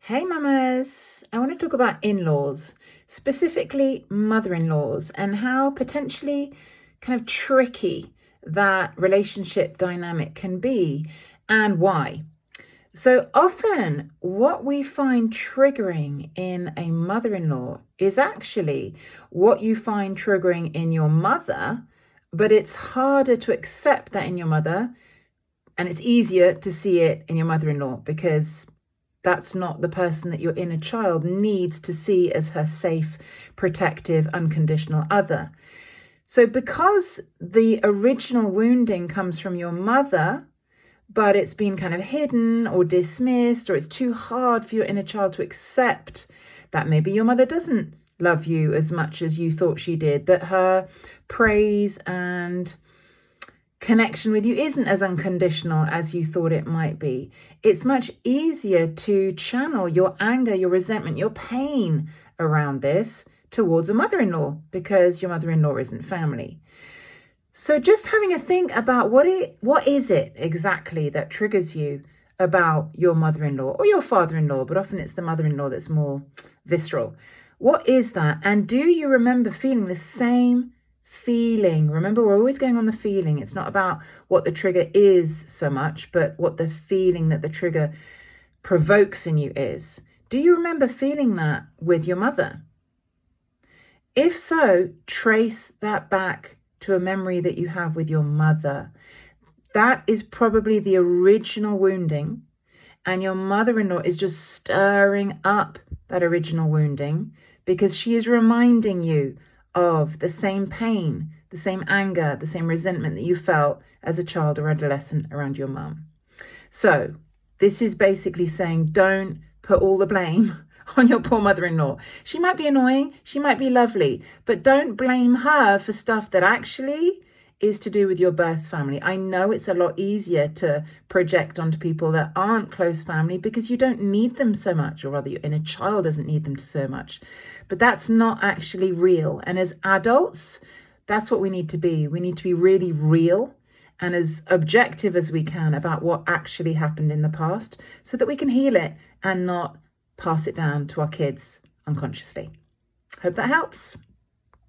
Hey mamas, I want to talk about in-laws, specifically mother-in-laws, and how potentially kind of tricky that relationship dynamic can be and why. So often what we find triggering in a mother-in-law is actually what you find triggering in your mother, but it's harder to accept that in your mother and it's easier to see it in your mother-in-law because that's not the person that your inner child needs to see as her safe, protective, unconditional other. So because the original wounding comes from your mother, but it's been kind of hidden or dismissed, or it's too hard for your inner child to accept that maybe your mother doesn't love you as much as you thought she did, that her praise and connection with you isn't as unconditional as you thought it might be. It's much easier to channel your anger, your resentment, your pain around this towards a mother-in-law because your mother-in-law isn't family. So just having a think about what is it exactly that triggers you about your mother-in-law or your father-in-law, but often it's the mother-in-law that's more visceral. What is that? And do you remember feeling the same feeling? Remember, we're always going on the feeling. It's not about what the trigger is so much, but what the feeling that the trigger provokes in you is. Do you remember feeling that with your mother? If so, trace that back to a memory that you have with your mother. That is probably the original wounding, and your mother-in-law is just stirring up that original wounding because she is reminding you of the same pain, the same anger, the same resentment that you felt as a child or adolescent around your mum. So this is basically saying, don't put all the blame on your poor mother-in-law. She might be annoying, she might be lovely, but don't blame her for stuff that actually is to do with your birth family. I know it's a lot easier to project onto people that aren't close family because you don't need them so much, or rather your inner child doesn't need them so much. But that's not actually real. And as adults, that's what we need to be. We need to be really real and as objective as we can about what actually happened in the past so that we can heal it and not pass it down to our kids unconsciously. Hope that helps.